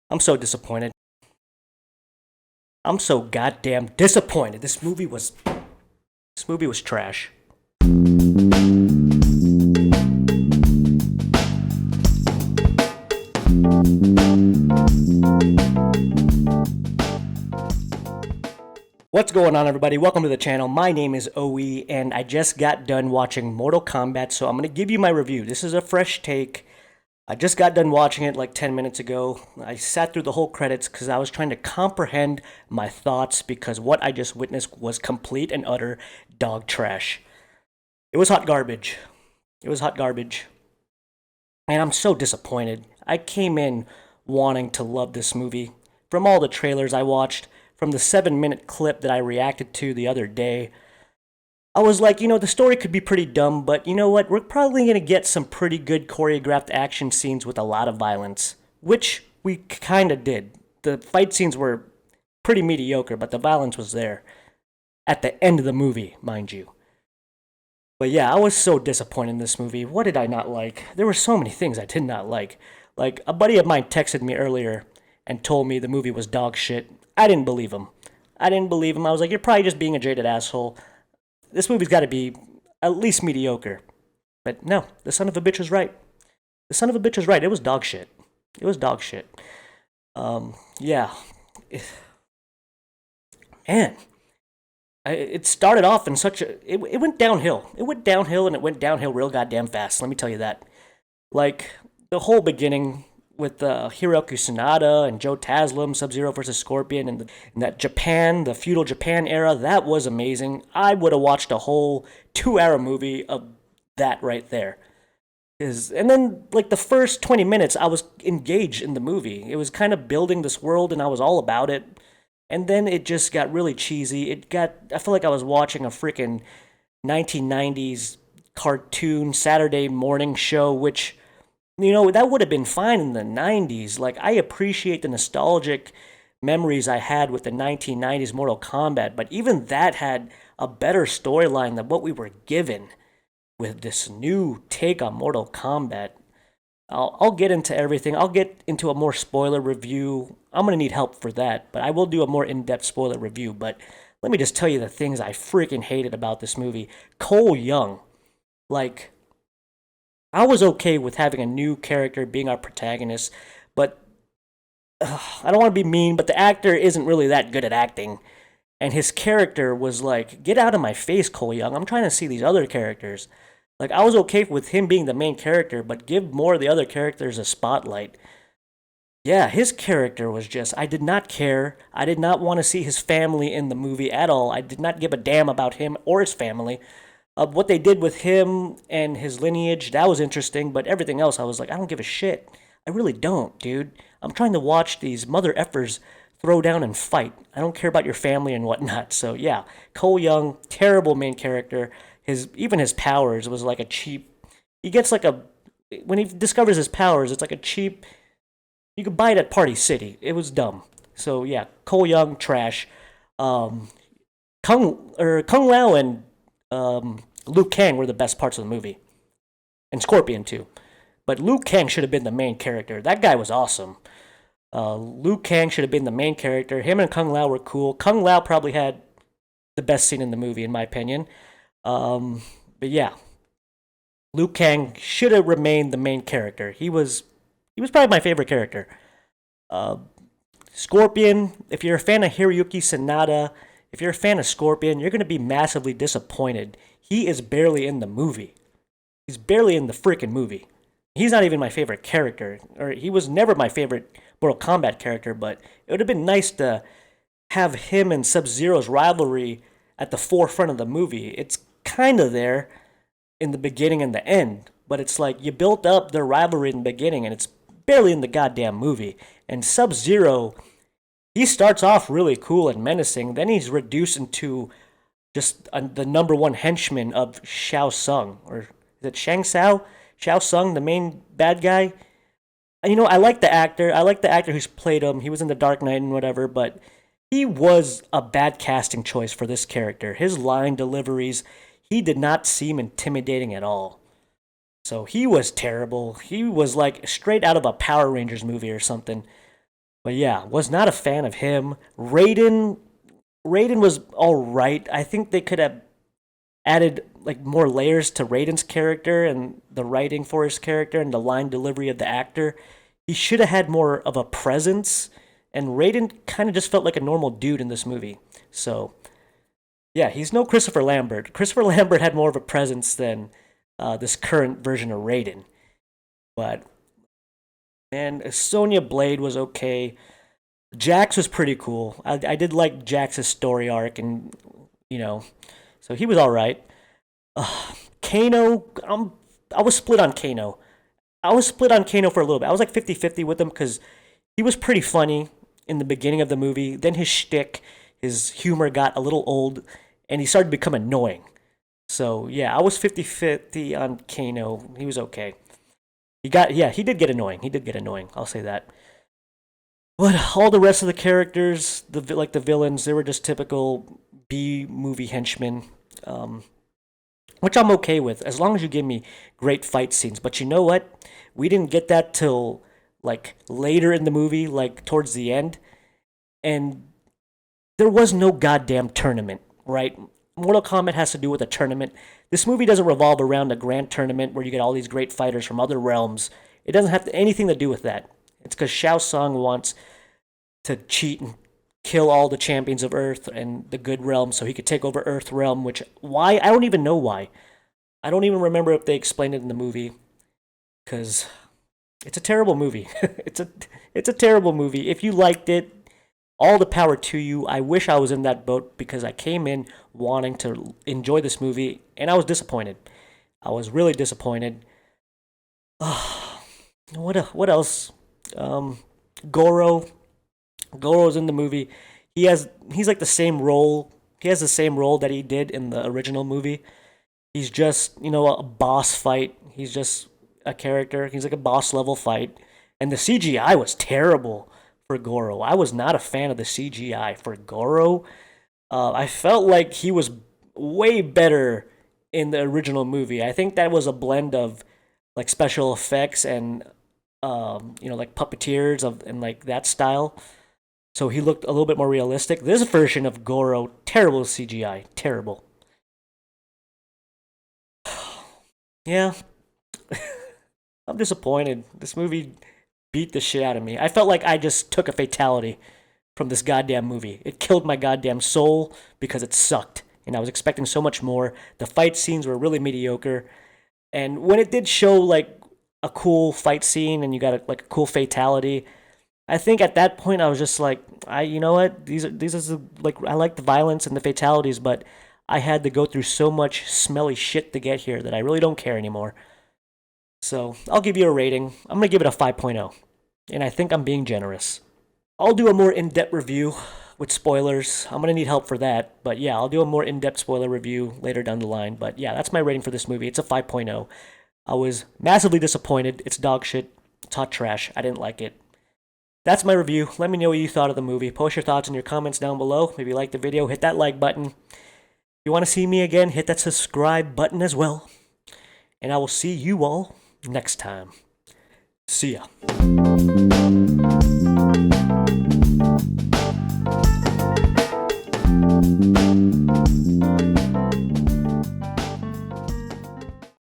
I'm so disappointed. I'm so goddamn disappointed. This movie was trash. What's going on, everybody? Welcome to the channel. My name is Owee, and I just got done watching Mortal Kombat, so I'm going to give you my review. This is a fresh take. I just got done watching it like 10 minutes ago. I sat through the whole credits because I was trying to comprehend my thoughts because what I just witnessed was complete and utter dog trash. It was hot garbage. It was hot garbage. And I'm so disappointed. I came in wanting to love this movie. From all the trailers I watched, from the 7-minute clip that I reacted to the other day, I was like, the story could be pretty dumb, but you know what? We're probably going to get some pretty good choreographed action scenes with a lot of violence, which we kind of did. The fight scenes were pretty mediocre, but the violence was there. At the end of the movie, mind you. But yeah, I was so disappointed in this movie. What did I not like? There were so many things I did not like. Like, a buddy of mine texted me earlier and told me the movie was dog shit. I didn't believe him. I didn't believe him. I was like, you're probably just being a jaded asshole. This movie's got to be at least mediocre. But no, the son of a bitch was right. The son of a bitch was right. It was dog shit. It was dog shit. Yeah. Man, it started off in such a. It went downhill. It went downhill and it went downhill real goddamn fast. Let me tell you that. Like, the whole beginning with Hiroki Sanada and Joe Taslim, Sub-Zero versus Scorpion, and that Japan, the feudal Japan era, that was amazing. I would have watched a whole 2-hour movie of that right there. And then, like, the first 20 minutes, I was engaged in the movie. It was kind of building this world, and I was all about it. And then it just got really cheesy. I feel like I was watching a freaking 1990s cartoon Saturday morning show, which that would have been fine in the 90s. Like, I appreciate the nostalgic memories I had with the 1990s Mortal Kombat, but even that had a better storyline than what we were given with this new take on Mortal Kombat. I'll get into everything. I'll get into a more spoiler review. I'm going to need help for that, but I will do a more in-depth spoiler review. But let me just tell you the things I freaking hated about this movie. Cole Young. Like, I was okay with having a new character being our protagonist, but I don't want to be mean, but the actor isn't really that good at acting. And his character was like, get out of my face, Cole Young. I'm trying to see these other characters. Like, I was okay with him being the main character, but give more of the other characters a spotlight. Yeah, his character was just, I did not care. I did not want to see his family in the movie at all. I did not give a damn about him or his family. What they did with him and his lineage, that was interesting, but everything else, I was like, I don't give a shit. I really don't, dude. I'm trying to watch these mother effers throw down and fight. I don't care about your family and whatnot. So yeah, Cole Young, terrible main character. Even his powers was like a cheap. He gets like a when he discovers his powers, it's like a cheap. You could buy it at Party City. It was dumb. So yeah, Cole Young, trash. Um, Kung Lao and Liu Kang were the best parts of the movie, and Scorpion too. But Liu Kang should have been the main character. That guy was awesome. Liu Kang should have been the main character. Him and Kung Lao were cool. Kung Lao probably had the best scene in the movie, in my opinion. But yeah, Liu Kang should have remained the main character. He was probably my favorite character. Uh, Scorpion. If you're a fan of Hiroyuki Sanada, if you're a fan of Scorpion, you're gonna be massively disappointed. He is barely in the movie. He's barely in the freaking movie. He's not even my favorite character, or he was never my favorite Mortal Kombat character. But it would have been nice to have him and Sub-Zero's rivalry at the forefront of the movie. It's kind of there in the beginning and the end, but it's like you built up their rivalry in the beginning, and it's barely in the goddamn movie. And Sub-Zero, he starts off really cool and menacing, then he's reduced into just the number one henchman of Shao Tsung, or is it Shang Tsao? Shao Tsung, the main bad guy. And, I like the actor. I like the actor who's played him. He was in The Dark Knight and whatever, but he was a bad casting choice for this character. His line deliveries, he did not seem intimidating at all. So he was terrible. He was like straight out of a Power Rangers movie or something. But yeah, was not a fan of him. Raiden was all right. I think they could have added like more layers to Raiden's character and the writing for his character and the line delivery of the actor. He should have had more of a presence, and Raiden kind of just felt like a normal dude in this movie. So yeah, he's no Christopher Lambert. Christopher Lambert had more of a presence than this current version of Raiden. But man, Sonya Blade was okay. Jax was pretty cool. I did like Jax's story arc, and you know, so he was all right. Kano, I was split on Kano. I was split on Kano for a little bit. I was like 50-50 with him because he was pretty funny in the beginning of the movie. Then his shtick, his humor got a little old, and he started to become annoying. So yeah, I was 50-50 on Kano. He was okay. He did get annoying. He did get annoying. I'll say that. But all the rest of the characters, the villains, they were just typical B movie henchmen, which I'm okay with as long as you give me great fight scenes. But you know what? We didn't get that till like later in the movie, like towards the end, and there was no goddamn tournament, right? Mortal Kombat has to do with a tournament. This movie doesn't revolve around a grand tournament where you get all these great fighters from other realms. It doesn't have anything to do with that. It's because Shao Tsung wants to cheat and kill all the champions of Earth and the good realm so he could take over Earth realm, which, why? I don't even know why. I don't even remember if they explained it in the movie, because it's a terrible movie. it's a terrible movie. If you liked it, all the power to you. I wish I was in that boat because I came in wanting to enjoy this movie, and I was disappointed. I was really disappointed. What else? Goro. Goro's in the movie. He's like the same role. He has the same role that he did in the original movie. He's just, a boss fight. He's just a character. He's like a boss level fight. And the CGI was terrible for Goro. I was not a fan of the CGI for Goro. I felt like he was way better in the original movie. I think that was a blend of like special effects and like puppeteers and like that style. So he looked a little bit more realistic. This version of Goro, terrible CGI, terrible. Yeah, I'm disappointed. This movie beat the shit out of me. I felt like I just took a fatality from this goddamn movie. It killed my goddamn soul because it sucked. And I was expecting so much more. The fight scenes were really mediocre. And when it did show like a cool fight scene and you got like a cool fatality, I think at that point I was just like, you know what? These are like, I like the violence and the fatalities, but I had to go through so much smelly shit to get here that I really don't care anymore. So I'll give you a rating. I'm gonna give it a 5.0, and I think I'm being generous. I'll do a more in-depth review with spoilers. I'm gonna need help for that, but yeah, I'll do a more in-depth spoiler review later down the line. But yeah, that's my rating for this movie. It's a 5.0. I was massively disappointed. It's dog shit. It's hot trash. I didn't like it. That's my review. Let me know what you thought of the movie. Post your thoughts in your comments down below. If you liked the video, hit that like button. If you want to see me again, hit that subscribe button as well. And I will see you all next time. See ya.